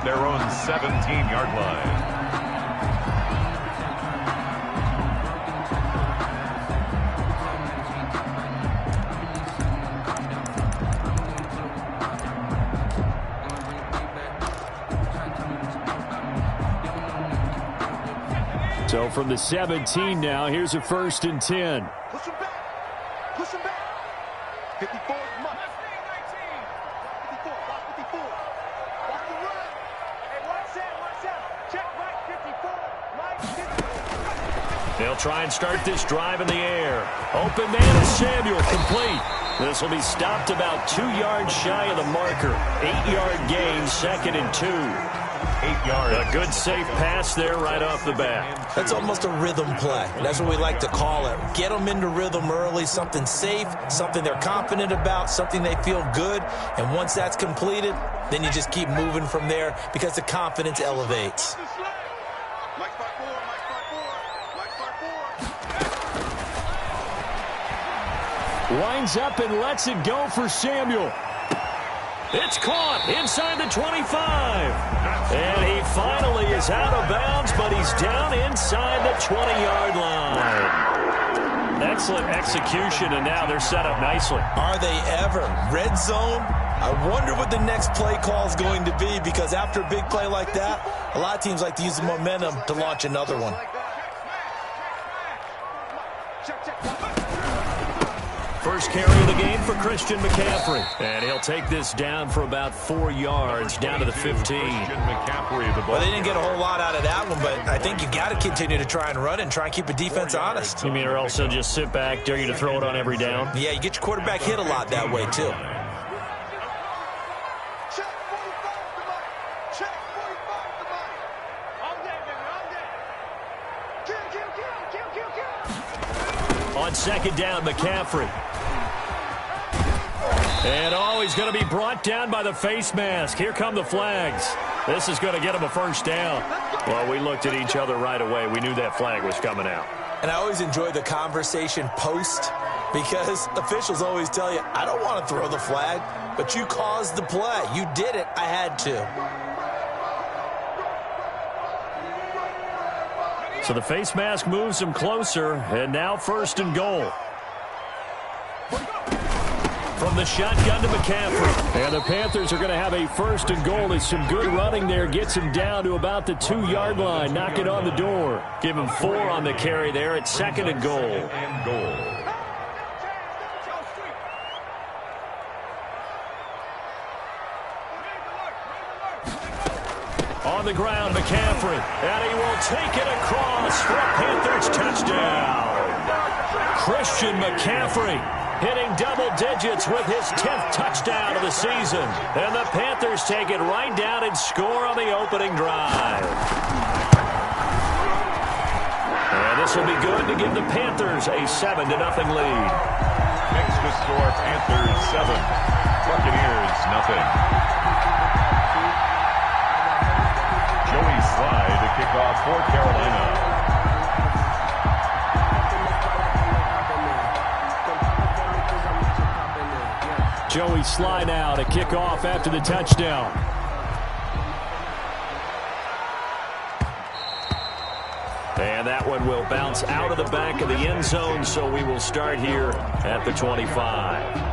their own 17-yard line. So from the 17 now, here's a 1st and 10. Push him back. Push him back. 54 is much. 54. Watch 54. Watch the run. Hey, watch that. Watch out. Check right 54. Right 54. They'll try and start this drive in the air. Open man is Samuel, complete. This will be stopped about 2 yards shy of the marker. 8-yard gain, 2nd and 2. 8 yards. A good safe pass there right off the bat. That's almost a rhythm play. That's what we like to call it. Get them into rhythm early, something safe, something they're confident about, something they feel good. And once that's completed, then you just keep moving from there because the confidence elevates. Winds up and lets it go for Samuel. It's caught inside the 25. And he finally is out of bounds, but he's down inside the 20-yard line. Excellent execution, and now they're set up nicely. Are they ever? Red zone? I wonder what the next play call is going to be, because after a big play like that, a lot of teams like to use the momentum to launch another one. First carry of the game for Christian McCaffrey. And he'll take this down for about 4 yards, down to the 15. Well, they didn't get a whole lot out of that one, but I think you got to continue to try and run and try and keep the defense honest. You mean, or also just sit back, dare you to throw it on every down? Yeah, you get your quarterback hit a lot that way, too. On 2nd down, McCaffrey. And he's going to be brought down by the face mask. Here come the flags. This is going to get him a 1st down. Well, we looked at each other right away. We knew that flag was coming out. And I always enjoy the conversation post, because officials always tell you, I don't want to throw the flag, but you caused the play. You did it. I had to. So the face mask moves him closer, and now 1st and goal. From the shotgun to McCaffrey. And the Panthers are going to have a 1st and goal. There's some good running there. Gets him down to about the 2-yard line. Knock it on the door. Give him 4 on the carry there at 2nd and goal. On the ground, McCaffrey. And he will take it across for a Panthers touchdown. Christian McCaffrey hitting double digits with his 10th touchdown of the season. And the Panthers take it right down and score on the opening drive. And this will be good to give the Panthers a 7-0 lead. Extra score, Panthers 7, Buccaneers nothing. Joey Slye to kick off for Carolina. Joey Slye now to kick off after the touchdown. And that one will bounce out of the back of the end zone, so we will start here at the 25.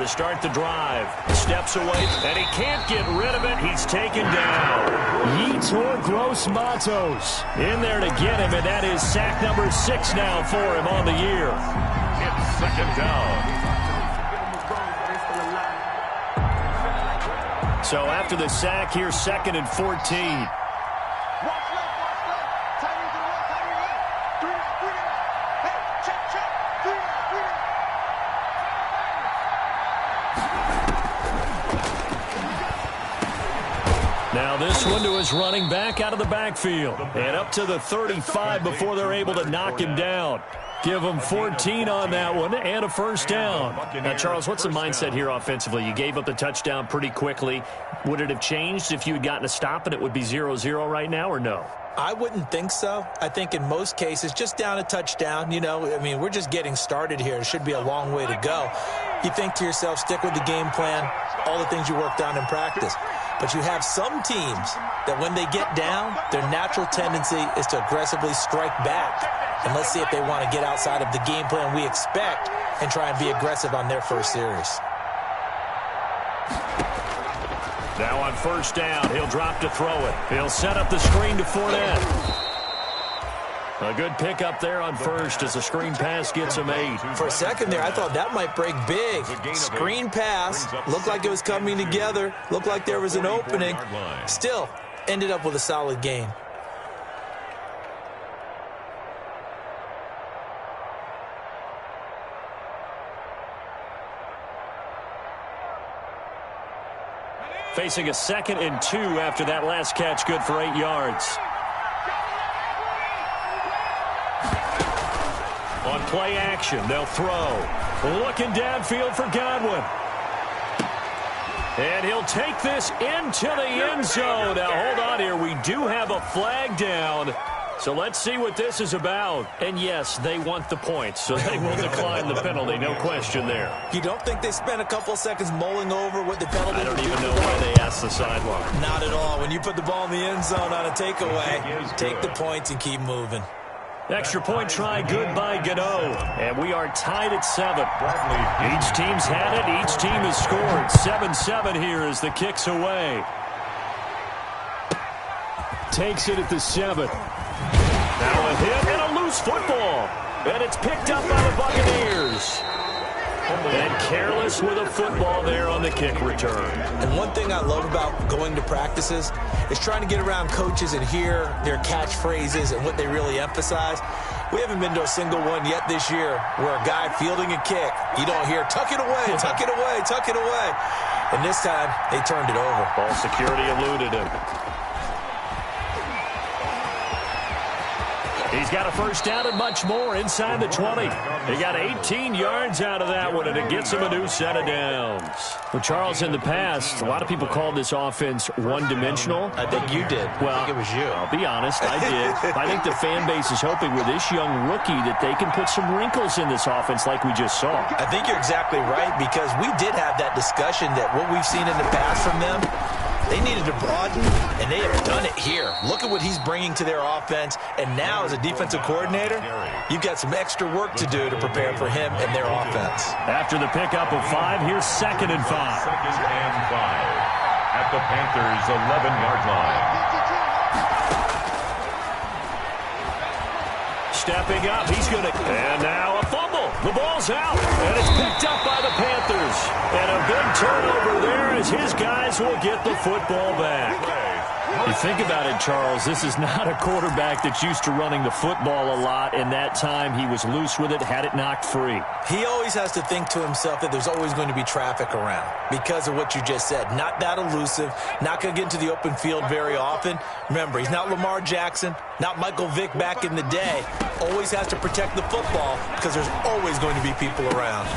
Start the drive. Steps away, and he can't get rid of it. He's taken down. Yetur Gross-Matos in there to get him, and that is sack number 6 now for him on the year. It's 2nd down. So after the sack, here's 2nd and 14. Now this one to his running back out of the backfield. And up to the 35 before they're able to knock him down. Give him 14 on that one and a first down. Now, Charles, what's the mindset here offensively? You gave up the touchdown pretty quickly. Would it have changed if you had gotten a stop and it would be 0-0 right now, or no? I wouldn't think so. I think in most cases, just down a touchdown, you know, I mean, we're just getting started here. It should be a long way to go. You think to yourself, stick with the game plan, all the things you worked on in practice. But you have some teams that when they get down, their natural tendency is to aggressively strike back. And let's see if they want to get outside of the game plan we expect and try and be aggressive on their first series. Now on first down, he'll drop to throw it. He'll set up the screen to Fournette. A good pickup there on first as the screen pass gets him 8. For a second there, I thought that might break big. Screen pass, looked like it was coming together, looked like there was an opening. Still, ended up with a solid gain. Facing a 2nd and 2 after that last catch, good for 8 yards. On play action, they'll throw. Looking downfield for Godwin. And he'll take this into the end zone. Now, hold on here. We do have a flag down. So let's see what this is about. And, yes, they want the points, so they will decline the penalty. No question there. You don't think they spent a couple seconds mulling over what the penalty I don't even know why they asked the sideline. Not at all. When you put the ball in the end zone on a takeaway, take the points and keep moving. Extra point try, good by Gano. And we are tied at 7. Each team's had it. Each team has scored. 7-7 here as the kick's away. Takes it at the 7. Now a hit and a loose football. And it's picked up by the Buccaneers. And careless with a football there on the kick return. And one thing I love about going to practices is trying to get around coaches and hear their catchphrases and what they really emphasize. We haven't been to a single one yet this year where a guy fielding a kick, you don't hear, tuck it away, tuck it away, tuck it away. And this time, they turned it over. Ball security eluded him. He's got a first down and much more inside the 20. He got 18 yards out of that one, and it gets him a new set of downs. Well, Charles, in the past, a lot of people called this offense one-dimensional. I think you did. Well, I think it was you. I'll be honest, I did. I think the fan base is hoping with this young rookie that they can put some wrinkles in this offense like we just saw. I think you're exactly right, because we did have that discussion that what we've seen in the past from them, they needed to broaden, and they have done it here. Look at what he's bringing to their offense, and now as a defensive coordinator, you've got some extra work to do to prepare for him and their offense. After the pickup of 5, here's 2nd and 5. 2nd and 5 at the Panthers' 11-yard line. Stepping up, he's going to... And now a fumble. The ball's out, and it's picked up by the Panthers. And a big turnover there as his guys will get the football back. You think about it, Charles, this is not a quarterback that's used to running the football a lot, and that time he was loose with it, had it knocked free. He always has to think to himself that there's always going to be traffic around because of what you just said. Not that elusive, not going to get into the open field very often. Remember, he's not Lamar Jackson, not Michael Vick back in the day. Always has to protect the football because there's always going to be people around.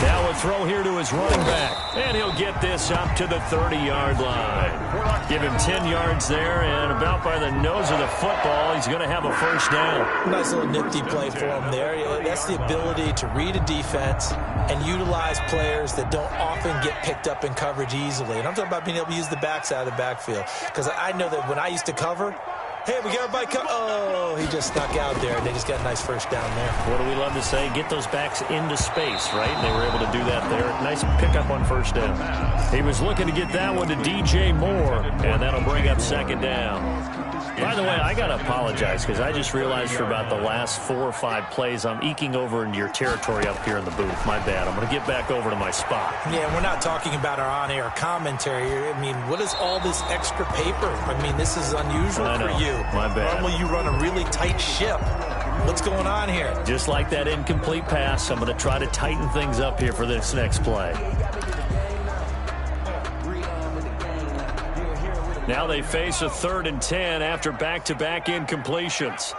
Now a throw here to his running back, and he'll get this up to the 30-yard line. Give him 10 yards there, and about by the nose of the football, he's going to have a first down. Nice little nifty play for him there. That's the ability to read a defense and utilize players that don't often get picked up in coverage easily. And I'm talking about being able to use the backside of the backfield, because I know that when I used to cover, hey, we got everybody oh, he just snuck out there, and they just got a nice first down there. What do we love to say? Get those backs into space, right? And they were able to do that there. Nice pickup on first down. He was looking to get that one to DJ Moore, and that'll bring up 2nd down. By the way, I got to apologize because I just realized for about the last 4 or 5 plays, I'm eking over into your territory up here in the booth. My bad. I'm going to get back over to my spot. Yeah, we're not talking about our on-air commentary. I mean, what is all this extra paper? I mean, this is unusual for you. My bad. Normally you run a really tight ship. What's going on here? Just like that incomplete pass, I'm going to try to tighten things up here for this next play. Now they face a 3rd and 10 after back-to-back incompletions.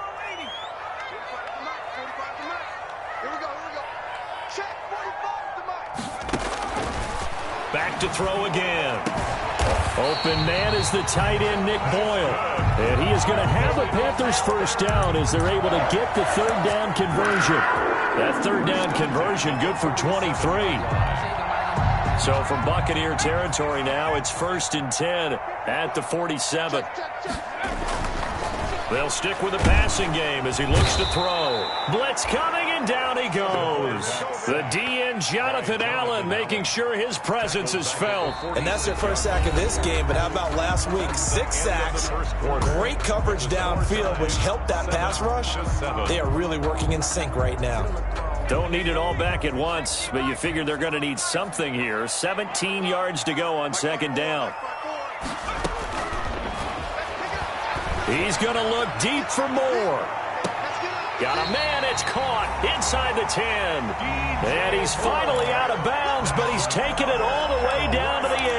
Back to throw again. Open man is the tight end, Nick Boyle. And he is going to have the Panthers first down as they're able to get the 3rd down conversion. That 3rd down conversion good for 23. So from Buccaneer territory now, it's 1st and 10 at the 47. They'll stick with the passing game as he looks to throw. Blitz coming, and down he goes. The DN, Jonathan Allen, making sure his presence is felt. And that's their first sack of this game, but how about last week? 6 sacks, great coverage downfield, which helped that pass rush. They are really working in sync right now. Don't need it all back at once, but you figure they're going to need something here. 17 yards to go on 2nd down. He's going to look deep for more. Got a man, it's caught inside the 10. And he's finally out of bounds, but he's taken it all the way down to the 8.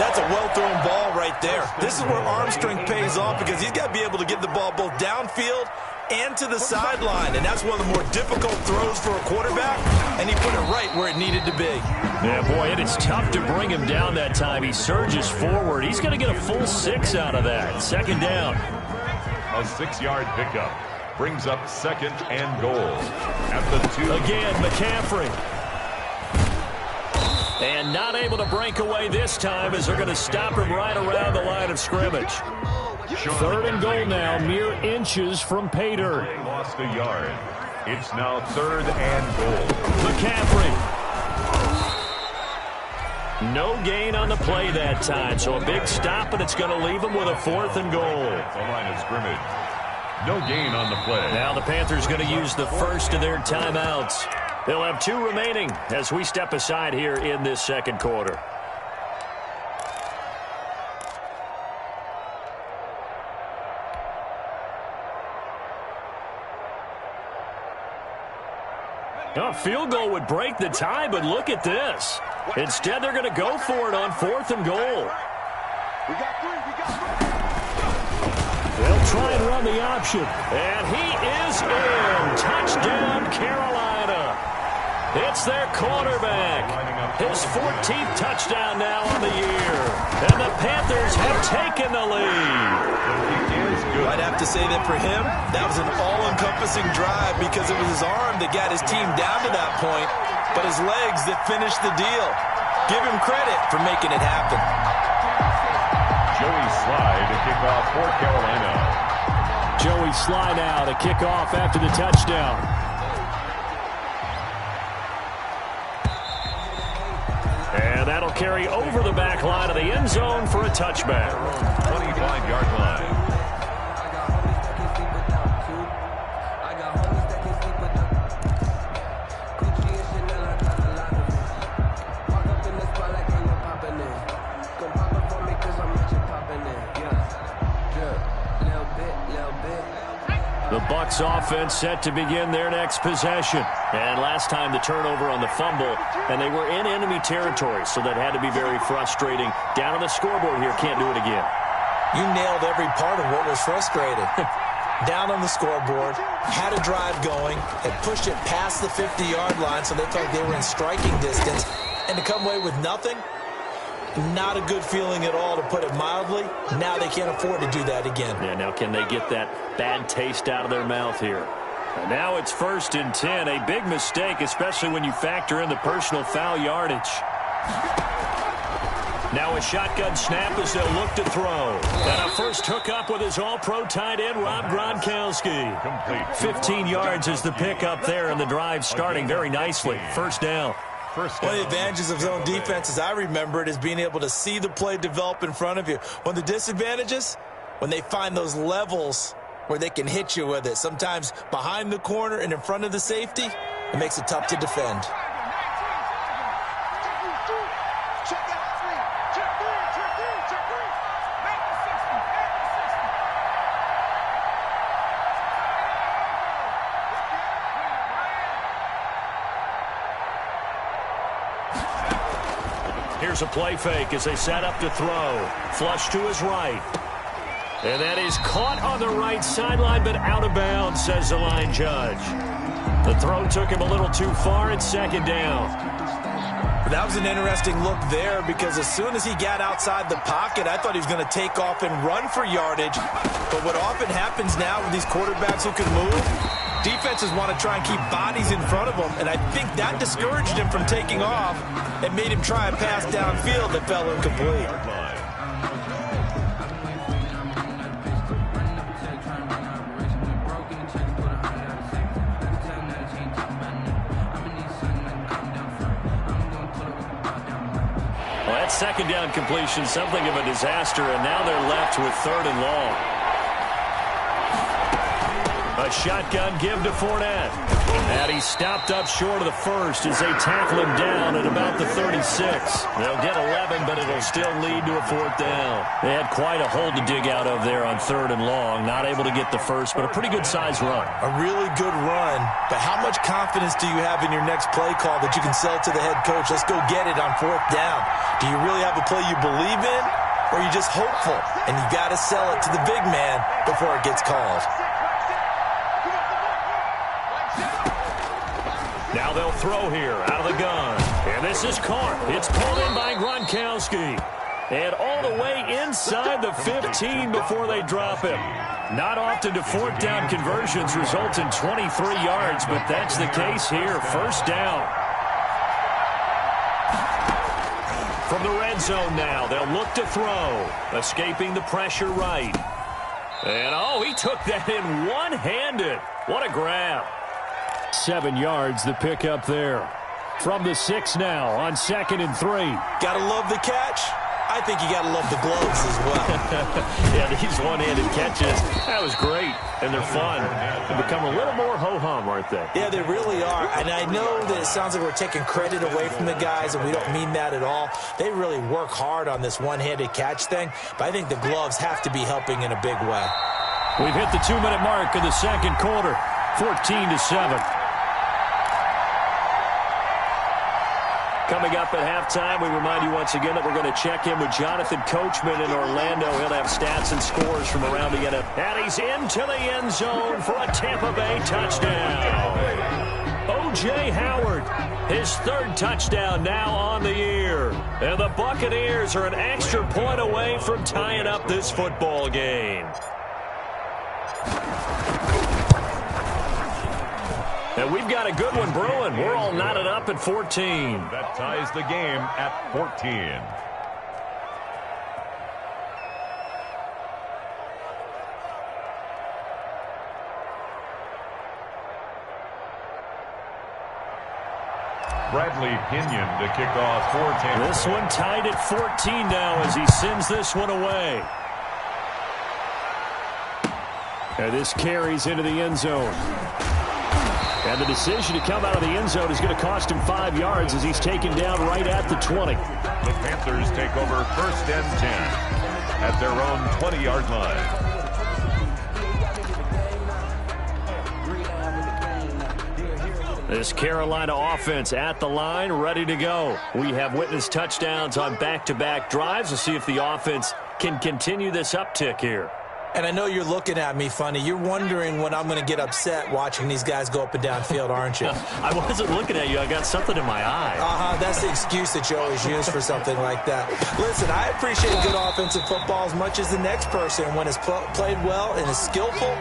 That's a well-thrown ball right there. This is where arm strength pays off because he's got to be able to get the ball both downfield and to the sideline, and that's one of the more difficult throws for a quarterback, and he put it right where it needed to be. Yeah, boy, it is tough to bring him down that time. He surges forward. He's going to get a full 6 out of that. 2nd down. A 6-yard pickup brings up 2nd and goal at the 2. Again, McCaffrey. And not able to break away this time as they're going to stop him right around the line of scrimmage. 3rd and goal now, mere inches from pay dirt. They lost a yard. It's now 3rd and goal. McCaffrey. No gain on the play that time, so a big stop, and it's going to leave him with a 4th and goal. The line of scrimmage. No gain on the play. Now the Panthers going to use the first of their timeouts. They'll have 2 remaining as we step aside here in this 2nd quarter. A field goal would break the tie, but look at this. Instead, they're going to go for it on 4th and goal. They'll try and run the option. And he is in. Touchdown, Carolina. It's their quarterback. His 14th touchdown now on the year. And the Panthers have taken the lead. I'd have to say that for him, that was an all-encompassing drive because it was his arm that got his team down to that point, but his legs that finished the deal. Give him credit for making it happen. Joey Slye to kick off for Carolina. Joey Slye now to kick off after the touchdown. And that'll carry over the back line of the end zone for a touchback. 25-yard line. The Bucs offense set to begin their next possession. And last time the turnover on the fumble, and they were in enemy territory, so that had to be very frustrating. Down on the scoreboard here, can't do it again. You nailed every part of what was frustrating. Down on the scoreboard, had a drive going, had pushed it past the 50-yard line so they thought they were in striking distance, and to come away with nothing, not a good feeling at all, to put it mildly. Now they can't afford to do that again. Yeah, now can they get that bad taste out of their mouth here? And now it's 1st and 10, a big mistake, especially when you factor in the personal foul yardage. Now a shotgun snap as they'll look to throw. And a first hookup with his all-pro tight end, Rob Gronkowski. Complete. 15 yards is the pickup there, and the drive starting very nicely. 1st down. One of the advantages of zone defense, as I remember it, is being able to see the play develop in front of you. One of the disadvantages, when they find those levels where they can hit you with it, sometimes behind the corner and in front of the safety, it makes it tough to defend. Here's a play fake as they set up to throw. Flush to his right. And that is caught on the right sideline, but out of bounds, says the line judge. The throw took him a little too far. It's second down. That was an interesting look there because as soon as he got outside the pocket, I thought he was going to take off and run for yardage. But what often happens now with these quarterbacks who can move, defenses want to try and keep bodies in front of them, and I think that discouraged him from taking off and made him try a pass downfield that fell incomplete. Well, that second down completion, something of a disaster, and now they're left with third and long. A shotgun give to Fournette. And he stopped up short of the first as they tackle him down at about the 36. They'll get 11, but it'll still lead to a fourth down. They had quite a hole to dig out of there on third and long. Not able to get the first, but a pretty good-sized run. A really good run, but how much confidence do you have in your next play call that you can sell to the head coach? Let's go get it on fourth down. Do you really have a play you believe in, or are you just hopeful? And you got to sell it to the big man before it gets called. Now they'll throw here out of the gun. And this is caught. It's pulled in by Gronkowski. And all the way inside the 15 before they drop him. Not often do fourth down conversions result in 23 yards, but that's the case here. First down. From the red zone now, they'll look to throw. Escaping the pressure right. And, oh, he took that in one-handed. What a grab. 7 yards, the pickup there. From the 6 now on 2nd and 3. Gotta love the catch. I think you gotta love the gloves as well. Yeah, these one-handed catches, that was great. And they're fun. They become a little more ho-hum, aren't they? Yeah, they really are. And I know that it sounds like we're taking credit away from the guys, and we don't mean that at all. They really work hard on this one-handed catch thing, but I think the gloves have to be helping in a big way. We've hit the 2-minute mark of the second quarter, 14-7. Coming up at halftime, we remind you once again that we're going to check in with Jonathan Coachman in Orlando. He'll have stats and scores from around the NFL. And he's into the end zone for a Tampa Bay touchdown. O.J. Howard, his third touchdown now on the year. And the Buccaneers are an extra point away from tying up this football game. And we've got a good one brewing. We're all knotted up at 14. That ties the game at 14. Bradley Pinion to kick off for Tampa. This one tied at 14 now as he sends this one away. And this carries into the end zone. And the decision to come out of the end zone is going to cost him 5 yards as he's taken down right at the 20. The Panthers take over 1st and 10 at their own 20-yard line. This Carolina offense at the line, ready to go. We have witnessed touchdowns on back-to-back drives. We'll see if the offense can continue this uptick here. And I know you're looking at me funny. You're wondering when I'm going to get upset watching these guys go up and down field, aren't you? I wasn't looking at you. I got something in my eye. That's the excuse that you always use for something like that. Listen, I appreciate good offensive football as much as the next person. When it's played well and is skillful,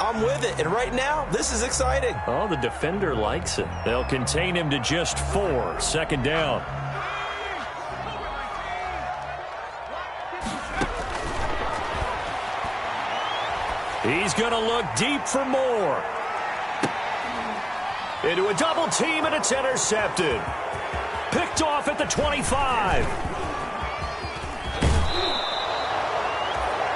I'm with it. And right now, this is exciting. Oh, the defender likes it. They'll contain him to just 4. Second down. He's going to look deep for more. Into a double team, and it's intercepted. Picked off at the 25.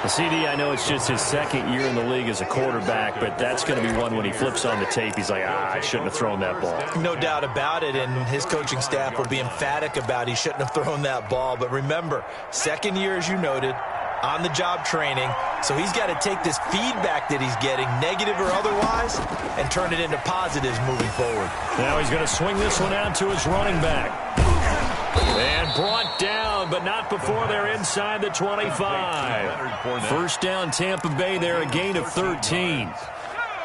The CD, I know it's just his second year in the league as a quarterback, but that's going to be one when he flips on the tape. He's like, I shouldn't have thrown that ball. No doubt about it, and his coaching staff will be emphatic about he shouldn't have thrown that ball. But remember, second year, as you noted, on-the-job training, so he's got to take this feedback that he's getting, negative or otherwise, and turn it into positives moving forward. Now he's going to swing this one out to his running back. And brought down but not before they're inside the 25. First down, Tampa Bay there, a gain of 13.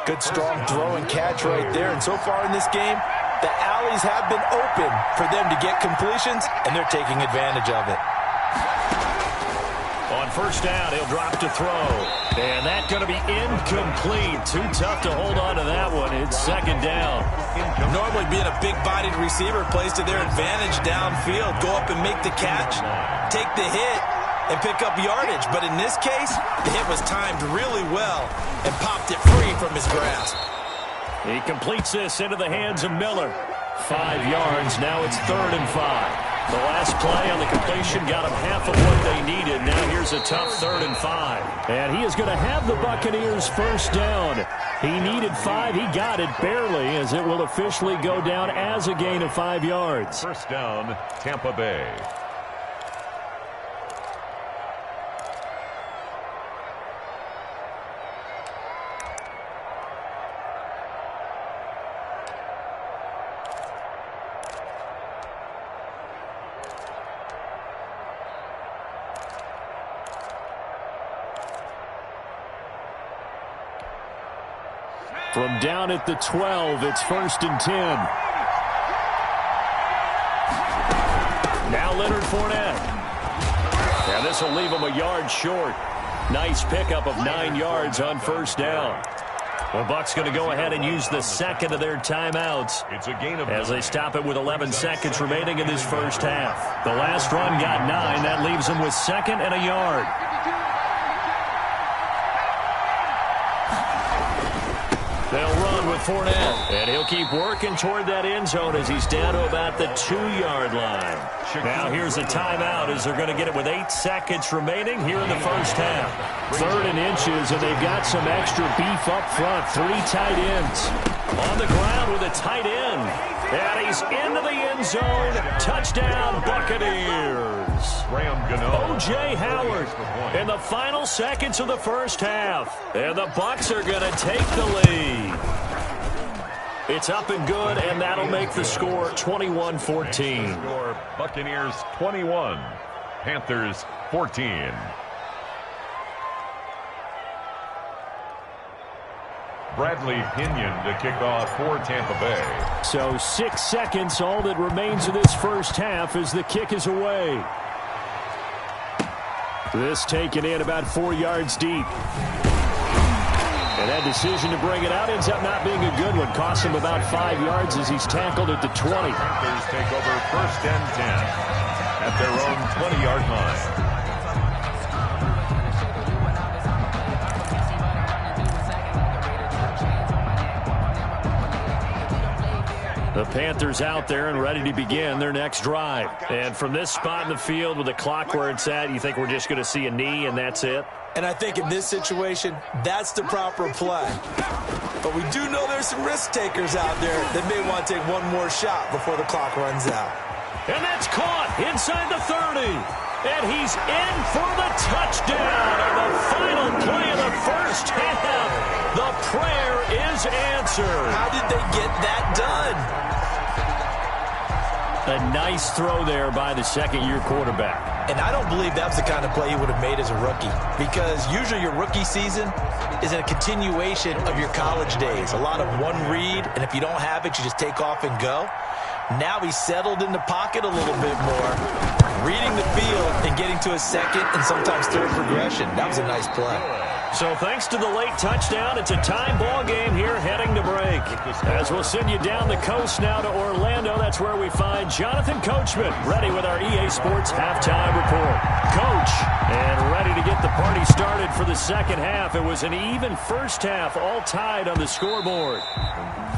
Good, strong throw and catch right there. And so far in this game, the alleys have been open for them to get completions, and they're taking advantage of it. On first down, he'll drop to throw. And that's going to be incomplete. Too tough to hold on to that one. It's second down. Normally being a big-bodied receiver plays to their advantage downfield. Go up and make the catch, take the hit, and pick up yardage. But in this case, the hit was timed really well and popped it free from his grasp. He completes this into the hands of Miller. 5 yards. Now it's 3rd and 5. The last play on the completion got him half of what they needed. Now here's a tough 3rd and 5. And he is going to have the Buccaneers first down. He needed 5. He got it barely, as it will officially go down as a gain of 5 yards. First down, Tampa Bay. From down at the 12, it's 1st and 10. Now Leonard Fournette. And this will leave him a yard short. Nice pickup of 9 yards on first down. The Bucs going to go ahead and use the second of their timeouts It's a gain of as they stop it with 11 seconds remaining in this first half. The last run got 9. That leaves them with 2nd and a yard. They'll run with Fournette, and he'll keep working toward that end zone as he's down to about the 2-yard line. Now here's a timeout as they're going to get it with 8 seconds remaining here in the first half. 3rd and inches, and they've got some extra beef up front. 3 tight ends. On the ground with a tight end. And he's into the end zone. Touchdown, Buccaneers. O.J. Howard in the final seconds of the first half. And the Bucs are going to take the lead. It's up and good, and that'll make the score 21-14. Buccaneers 21, Panthers 14. Bradley Pinion to kick off for Tampa Bay. So 6 seconds, all that remains of this first half as the kick is away. This taken in about 4 yards deep. And that decision to bring it out ends up not being a good one. Costs him about 5 yards as he's tackled at the 20. Panthers take over 1st and 10 at their own 20-yard line. The Panthers out there and ready to begin their next drive. And from this spot in the field with the clock where it's at, you think we're just going to see a knee and that's it? And I think in this situation, that's the proper play. But we do know there's some risk takers out there that may want to take one more shot before the clock runs out. And that's caught inside the 30. And he's in for the touchdown. And the final play of the first half, the prayer is answered. How did they get that done? A nice throw there by the second-year quarterback. And I don't believe that was the kind of play he would have made as a rookie, because usually your rookie season is a continuation of your college days. A lot of one read, and if you don't have it, you just take off and go. Now he's settled in the pocket a little bit more, reading the field and getting to a second and sometimes third progression. That was a nice play. So thanks to the late touchdown, it's a tie ball game here heading to break. As we'll send you down the coast now to Orlando, that's where we find Jonathan Coachman, ready with our EA Sports halftime report. Coach, and ready to get the party started for the second half. It was an even first half, all tied on the scoreboard.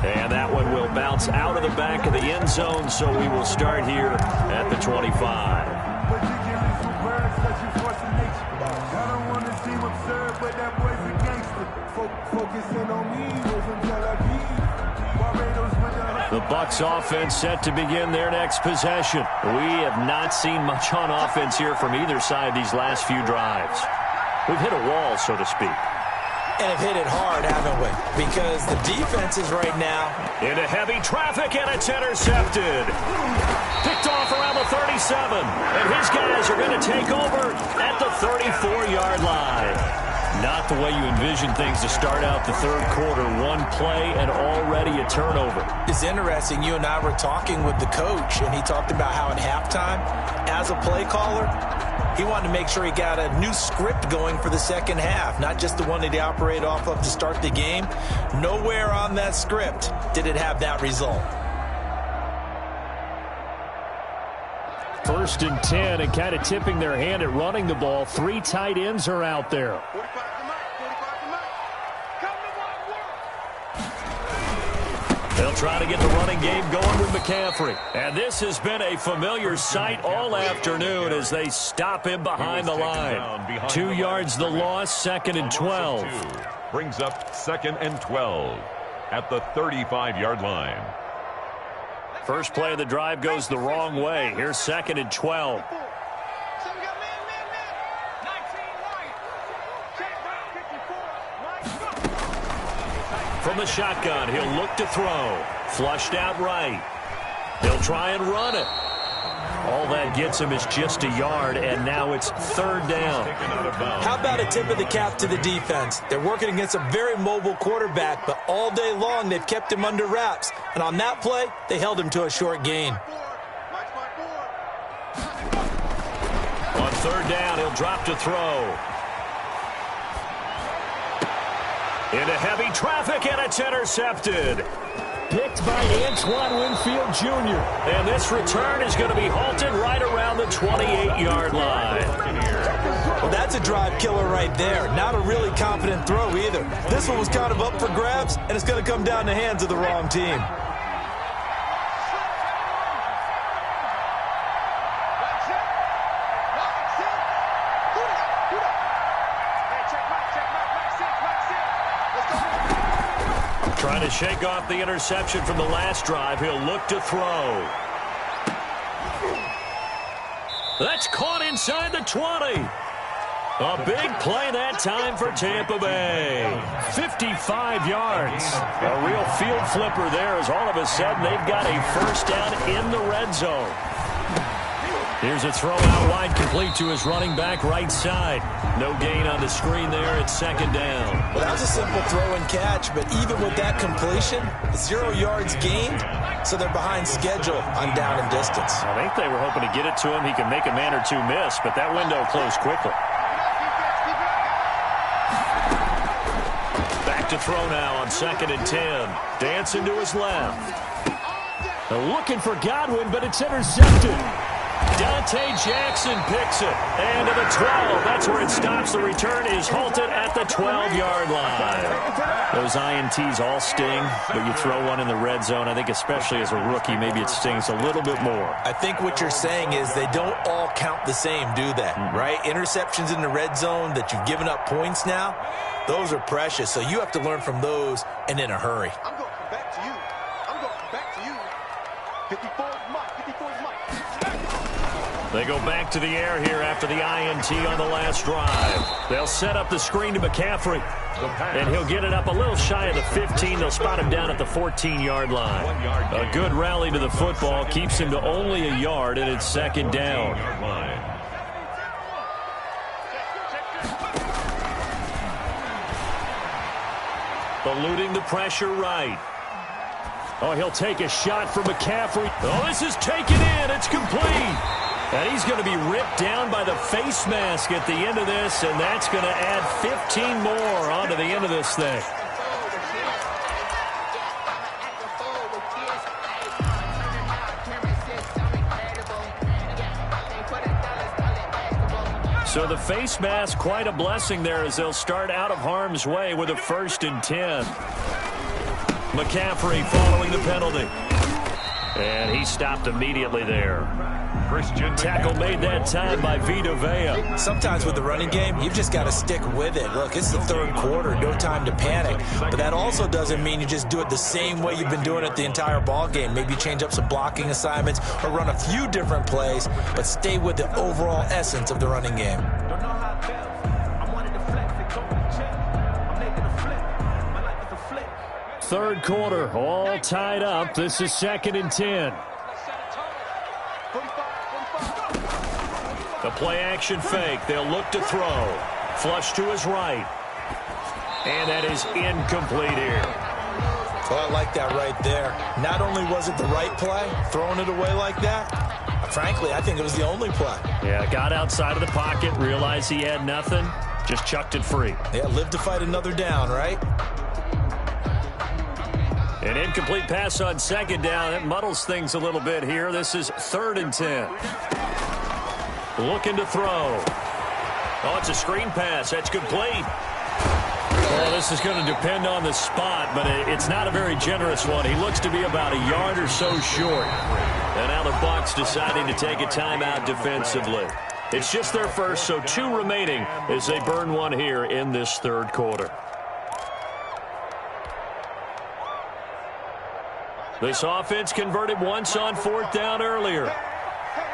And that one will bounce out of the back of the end zone, so we will start here at the 25. The Bucs offense set to begin their next possession. We have not seen much on offense here from either side these last few drives. We've hit a wall, so to speak. And have hit it hard, haven't we? Because the defense is right now into heavy traffic, and it's intercepted. Picked off around the 37. And his guys are going to take over at the 34-yard line. Not the way you envision things to start out the third quarter. One play and already a turnover. It's interesting. You and I were talking with the coach, and he talked about how at halftime, as a play caller, he wanted to make sure he got a new script going for the second half, not just the one that he operated off of to start the game. Nowhere on that script did it have that result. 1st and 10, and kind of tipping their hand at running the ball. 3 tight ends are out there. 45 to Mike. 45 to Mike. Come to one, work. They'll try to get the running game going with McCaffrey. And this has been a familiar sight all afternoon as they stop him behind the line. 2 yards the loss, 2nd and 12. Brings up 2nd and 12 at the 35-yard line. First play of the drive goes the wrong way. Here's 2nd and 12. From the shotgun, he'll look to throw. Flushed out right. He'll try and run it. All that gets him is just a yard, and now it's 3rd down. How about a tip of the cap to the defense? They're working against a very mobile quarterback, but all day long they've kept him under wraps. And on that play, they held him to a short gain. On 3rd down, he'll drop to throw. Into heavy traffic, and it's intercepted. Picked by Antoine Winfield Jr. And this return is going to be halted right around the 28-yard line. Well, that's a drive killer right there. Not a really confident throw either. This one was kind of up for grabs, and it's going to come down the hands of the wrong team. Trying to shake off the interception from the last drive. He'll look to throw. That's caught inside the 20. A big play that time for Tampa Bay. 55 yards. A real field flipper there as all of a sudden they've got a first down in the red zone. Here's a throw out wide, complete to his running back right side. No gain on the screen there. It's 2nd down. Well, that was a simple throw and catch, but even with that completion, 0 yards gained, so they're behind schedule on down and distance. I think they were hoping to get it to him. He can make a man or two miss, but that window closed quickly. Back to throw now on 2nd and 10. Dancing to his left. Looking for Godwin, but it's intercepted. Dante Jackson picks it. And to the 12. That's where it stops. The return is halted at the 12-yard line. Those INTs all sting, but you throw one in the red zone. I think especially as a rookie, maybe it stings a little bit more. I think what you're saying is they don't all count the same, do they? Right? Interceptions in the red zone that you've given up points now, those are precious. So you have to learn from those and in a hurry. I'm going back to you. I'm going back to you. 54 is Mike. 54 is Mike. They go back to the air here after the INT on the last drive. They'll set up the screen to McCaffrey. And he'll get it up a little shy of the 15. They'll spot him down at the 14-yard line. A good rally to the football keeps him to only a yard, and it's 2nd down. Eluding the pressure right. Oh, he'll take a shot for McCaffrey. Oh, this is taken in. It's complete. And he's going to be ripped down by the face mask at the end of this, and that's going to add 15 more onto the end of this thing. So the face mask, quite a blessing there as they'll start out of harm's way with a 1st and 10. McCaffrey following the penalty. And he stopped immediately there. Tackle made that time by Vita Vea. Sometimes with the running game, you've just got to stick with it. Look, it's the 3rd quarter, no time to panic. But that also doesn't mean you just do it the same way you've been doing it the entire ball game. Maybe change up some blocking assignments or run a few different plays, but stay with the overall essence of the running game. Third quarter, all tied up. This is 2nd and 10. 45, 45. The play-action fake. They'll look to throw. Flush to his right. And that is incomplete here. Well, I like that right there. Not only was it the right play, throwing it away like that, frankly, I think it was the only play. Yeah, got outside of the pocket, realized he had nothing, just chucked it free. Yeah, live to fight another down, right? An incomplete pass on second down. It muddles things a little bit here. This is 3rd and 10. Looking to throw. Oh, it's a screen pass. That's complete. Well, this is going to depend on the spot, but it's not a very generous one. He looks to be about a yard or so short. And now the Bucs deciding to take a timeout defensively. It's just their first, so 2 remaining as they burn one here in this 3rd quarter. This offense converted once on 4th down earlier.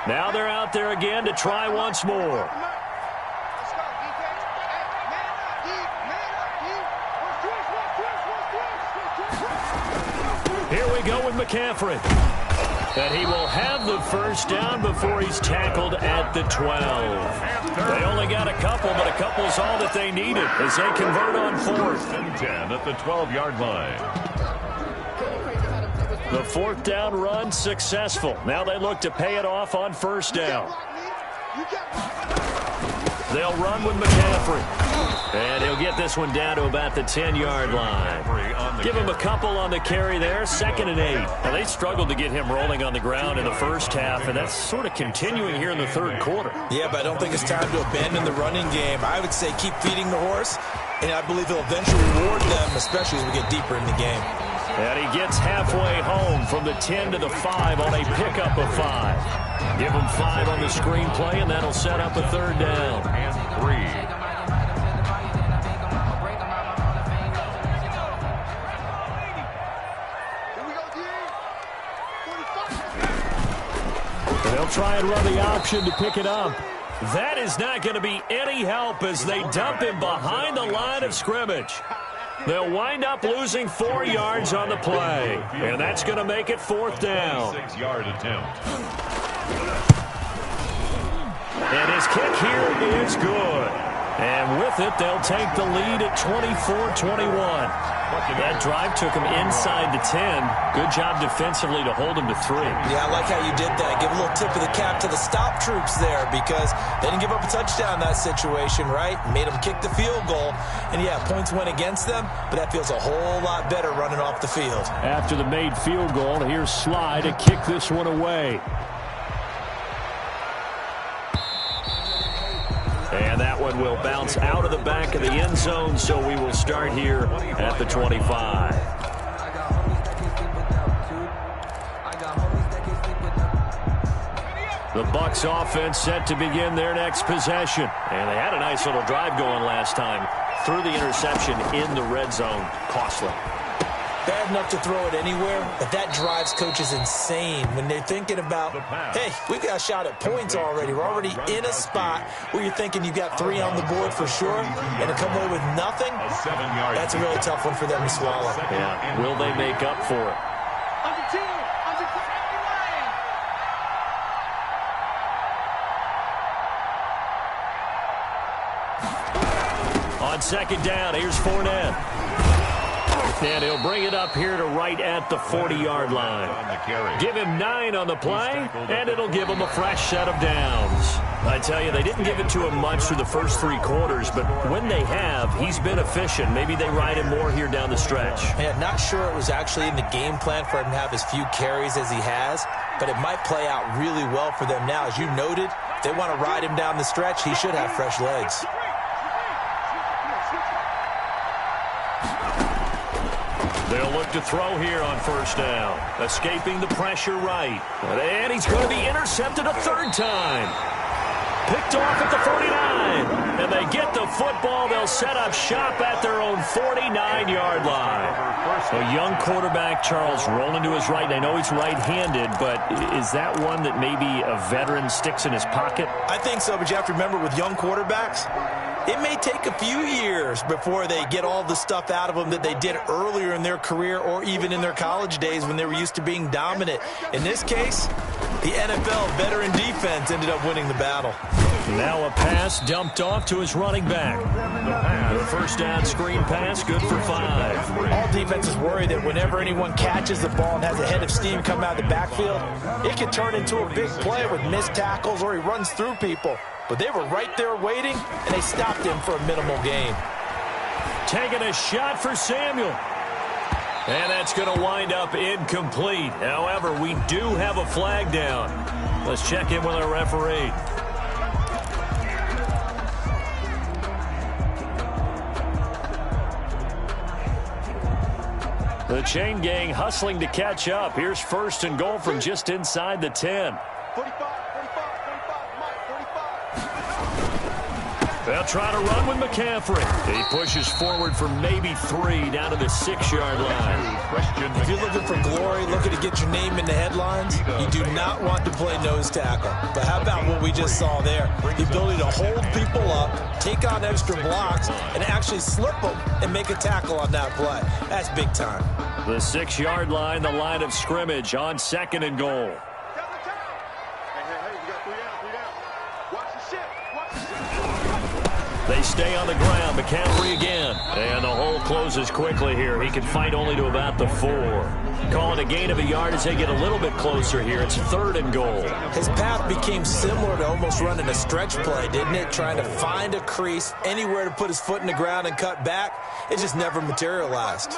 Now they're out there again to try once more. Here we go with McCaffrey. And he will have the first down before he's tackled at the 12. They only got a couple, but a couple's all that they needed as they convert on 4th and 10 at the 12-yard line. The 4th down run successful. Now they look to pay it off on 1st down. They'll run with McCaffrey. And he'll get this one down to about the 10-yard line. Give him a couple on the carry there. 2nd and 8. Now, they struggled to get him rolling on the ground in the first half, and that's sort of continuing here in the 3rd quarter. Yeah, but I don't think it's time to abandon the running game. I would say keep feeding the horse, and I believe he'll eventually reward them, especially as we get deeper in the game. And he gets halfway home from the 10 to the 5 on a pickup of 5. Give him 5 on the screen play, and that'll set up a 3rd down. And 3. They'll try and run the option to pick it up. That is not going to be any help as they dump him behind the line of scrimmage. They'll wind up losing 4 yards on the play, and that's going to make it 4th down. 6-yard attempt. And his kick here is good. And with it, they'll take the lead at 24-21. That drive took him inside the 10. Good job defensively to hold him to 3. Yeah, I like how you did that. Give a little tip of the cap to the stop troops there because they didn't give up a touchdown in that situation, right? Made them kick the field goal. And, yeah, points went against them, but that feels a whole lot better running off the field. After the made field goal, here's Sly to kick this one away. And that one will bounce out of the back of the end zone, so we will start here at the 25. The Bucs offense set to begin their next possession. And they had a nice little drive going last time. Threw the interception in the red zone. Costly. Bad enough to throw it anywhere, but that drives coaches insane when they're thinking about, hey, we've got a shot at points already. We're already in a spot where you're thinking you've got 3 on the board for sure, and to come away with nothing, that's a really tough one for them to swallow. Yeah, will they make up for it? On 2nd down, here's Fournette. And he'll bring it up here to right at the 40-yard line. Give him 9 on the play, and it'll give him a fresh set of downs. I tell you, they didn't give it to him much through the first 3 quarters, but when they have, he's been efficient. Maybe they ride him more here down the stretch. Man, not sure it was actually in the game plan for him to have as few carries as he has, but it might play out really well for them now. As you noted, if they want to ride him down the stretch, he should have fresh legs. They'll look to throw here on 1st down. Escaping the pressure right. And he's going to be intercepted a 3rd time. Picked off at the 49. And they get the football. They'll set up shop at their own 49-yard line. A young quarterback, Charles, rolling to his right. I know he's right-handed, but is that one that maybe a veteran sticks in his pocket? I think so, but you have to remember with young quarterbacks, it may take a few years before they get all the stuff out of them that they did earlier in their career or even in their college days when they were used to being dominant. In this case, the NFL veteran defense ended up winning the battle. Now a pass dumped off to his running back. The first down screen pass, good for 5. All defenses worry that whenever anyone catches the ball and has a head of steam come out of the backfield, it can turn into a big play with missed tackles or he runs through people. But they were right there waiting, and they stopped him for a minimal gain. Taking a shot for Samuel. And that's going to wind up incomplete. However, we do have a flag down. Let's check in with our referee. The chain gang hustling to catch up. Here's first and goal from just inside the 10. 45, 45, 45, Mike, 45. They'll try to run with McCaffrey. He pushes forward for maybe 3 down to the 6-yard line. If you're looking for glory, looking to get your name in the headlines, you do not want to play nose tackle. But how about what we just saw there? The ability to hold people up, take on extra blocks, and actually slip them and make a tackle on that play. That's big time. The 6-yard line, the line of scrimmage on second and goal. They stay on the ground. McCaffrey again. And the hole closes quickly here. He can fight only to about the 4. Calling a gain of a yard as they get a little bit closer here. It's third and goal. His path became similar to almost running a stretch play, didn't it? Trying to find a crease, anywhere to put his foot in the ground and cut back. It just never materialized.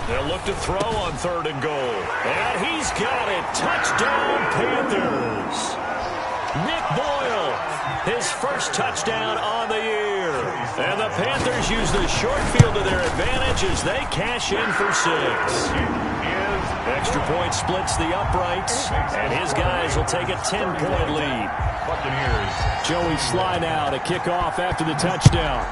They'll look to throw on third and goal. And he's got it. Touchdown, Panthers. Nick Boyle, his first touchdown on the year. And the Panthers use the short field to their advantage as they cash in for 6. Extra point splits the uprights, and his guys will take a 10-point lead. Buccaneers. Joey Sly now to kick off after the touchdown.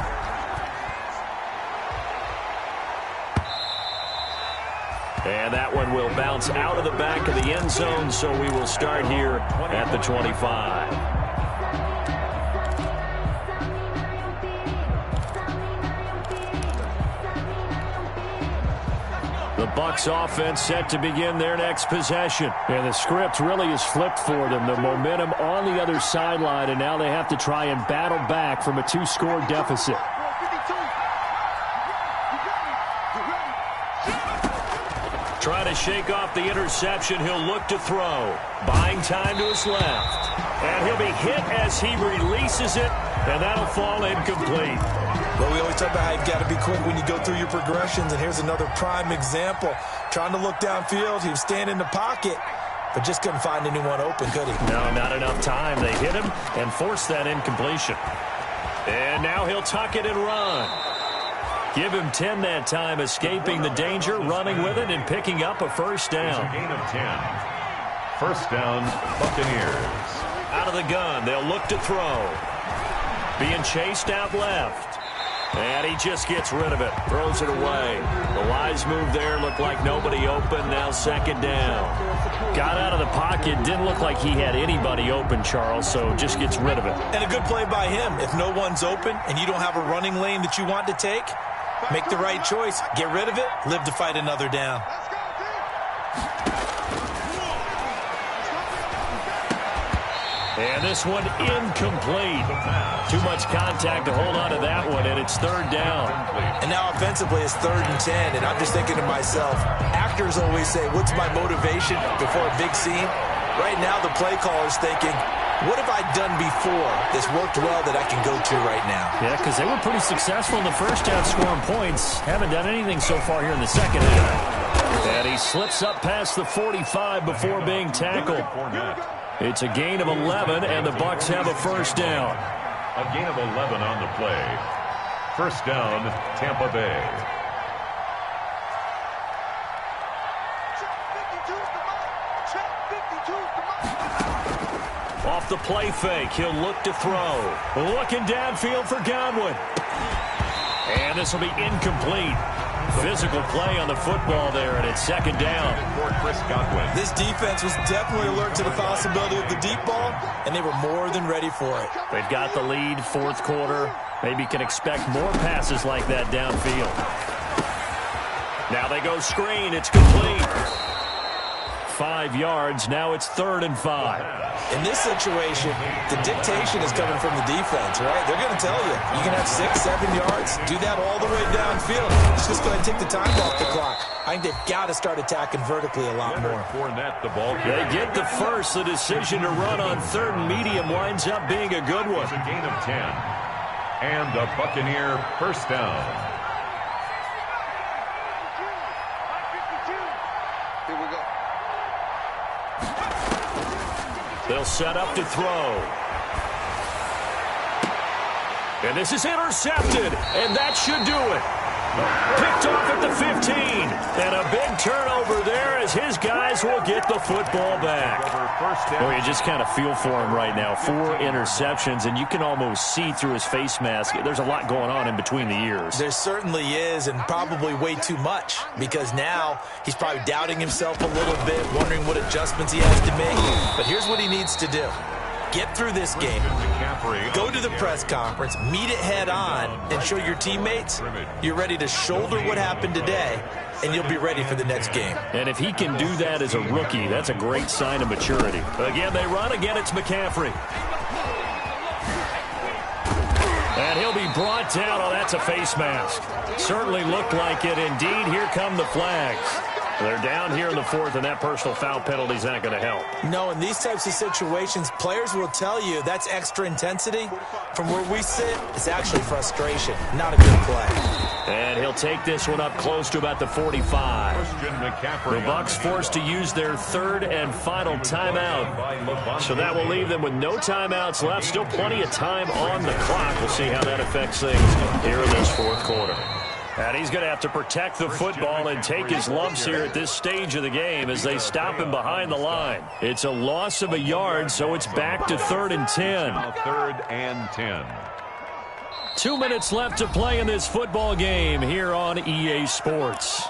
And that one will bounce out of the back of the end zone, so we will start here at the 25. The Bucs offense set to begin their next possession. And the script really is flipped for them. The momentum on the other sideline, and now they have to try and battle back from a 2-score deficit. Trying to shake off the interception. He'll look to throw. Buying time to his left. And he'll be hit as he releases it, and that'll fall incomplete. Well, we always talk about how you've got to be quick when you go through your progressions, and here's another prime example. Trying to look downfield, he was standing in the pocket, but just couldn't find anyone open, could he? No, not enough time. They hit him and forced that incompletion. And now he'll tuck it and run. Give him 10 that time, escaping the danger, running with it, and picking up a first down. Gain of 10. First down, Buccaneers. Out of the gun, they'll look to throw. Being chased out left. And he just gets rid of it, throws it away. The wise move there, looked like nobody open, now second down. Got out of the pocket, didn't look like he had anybody open, Charles, so just gets rid of it. And a good play by him. If no one's open and you don't have a running lane that you want to take, make the right choice. Get rid of it. Live to fight another down. And this one incomplete. Too much contact to hold on to that one, and it's third down. And now offensively it's 3rd and 10, and I'm just thinking to myself, actors always say, what's my motivation before a big scene? Right now the play caller's thinking, what have I done before that's worked well that I can go to right now? Yeah, because they were pretty successful in the first half scoring points. Haven't done anything so far here in the second half. And he slips up past the 45 before being tackled. It's a gain of 11, and the Bucs have a first down. A gain of 11 on the play. First down, Tampa Bay. Off the play fake, he'll look to throw. Looking downfield for Godwin. And this will be incomplete. Physical play on the football there, and it's second down. This defense was definitely alert to the possibility of the deep ball, and they were more than ready for it. They've got the lead, fourth quarter. Maybe can expect more passes like that downfield. Now they go screen. It's complete. 5 yards. Now it's 3rd and 5. In this situation, the dictation is coming from the defense, right? They're going to tell you, you can have 6, 7 yards, do that all the way downfield. It's just going to take the time off the clock. I think they've got to start attacking vertically a lot more. They get the first. The decision to run on 3rd and medium winds up being a good one. It's a gain of 10. And the Buccaneer first down. Here we go. They'll set up to throw. And this is intercepted, and that should do it. Picked off at the 15. And a big turnover there as his guys will get the football back. Well, you just kind of feel for him right now. 4 interceptions, and you can almost see through his face mask. There's a lot going on in between the ears. There certainly is, and probably way too much, because now he's probably doubting himself a little bit, wondering what adjustments he has to make. But here's what he needs to do. Get through this game, go to the press conference, meet it head on, and show your teammates you're ready to shoulder what happened today, and you'll be ready for the next game. And if he can do that as a rookie, that's a great sign of maturity. Again, they run. Again, it's McCaffrey. And he'll be brought down. Oh, that's a face mask. Certainly looked like it. Indeed, here come the flags. They're down here in the 4th, and that personal foul penalty is not going to help. No, in these types of situations, players will tell you that's extra intensity. From where we sit, it's actually frustration, not a good play. And he'll take this one up close to about the 45. The Bucs forced to use their 3rd and final timeout. So that will leave them with no timeouts left. Still plenty of time on the clock. We'll see how that affects things here in this 4th quarter. And he's going to have to protect the football and take his lumps here at this stage of the game as they stop him behind the line. It's a loss of a yard, so it's back to 3rd and 10. 3rd and 10. 2 minutes left to play in this football game here on EA Sports.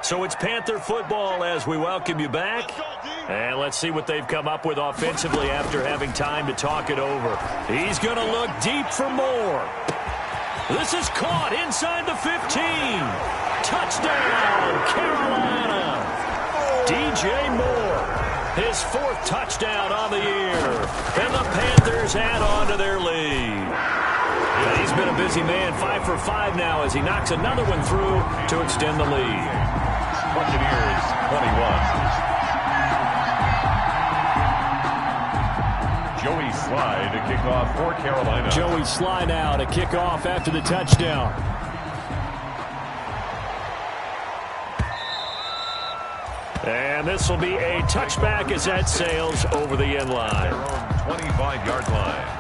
So it's Panther football as we welcome you back. And let's see what they've come up with offensively after having time to talk it over. He's going to look deep for more. This is caught inside the 15. Touchdown, Carolina. DJ Moore, his 4th touchdown on the year. And the Panthers add on to their lead. And he's been a busy man, 5 for 5 now as he knocks another one through to extend the lead. Buccaneers 21. Joey Sly to kick off for Carolina. Joey Sly now to kick off after the touchdown. And this will be a touchback as that sails over the end line. 25-yard line.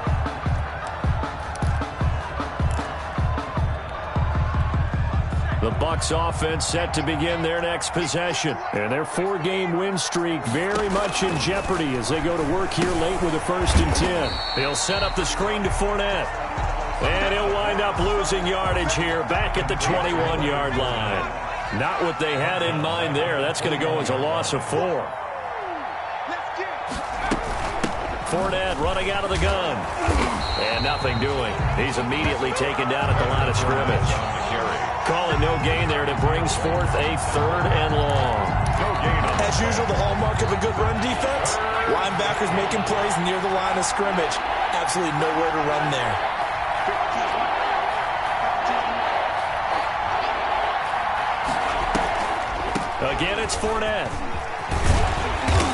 The Bucs offense set to begin their next possession. And their 4-game win streak very much in jeopardy as they go to work here late with a 1st and 10. He'll set up the screen to Fournette. And he'll wind up losing yardage here back at the 21-yard line. Not what they had in mind there. That's going to go as a loss of 4. Fournette running out of the gun. And nothing doing. He's immediately taken down at the line of scrimmage. Calling no gain there, and it brings forth a 3rd and long. As usual, the hallmark of a good run defense, linebackers making plays near the line of scrimmage. Absolutely nowhere to run there. Again, it's Fournette.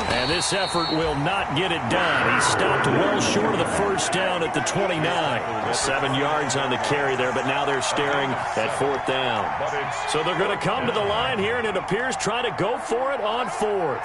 And this effort will not get it done. He stopped well short of the 1st down at the 29. 7 yards on the carry there, but now they're staring at 4th down. So they're going to come to the line here, and it appears try to go for it on 4th.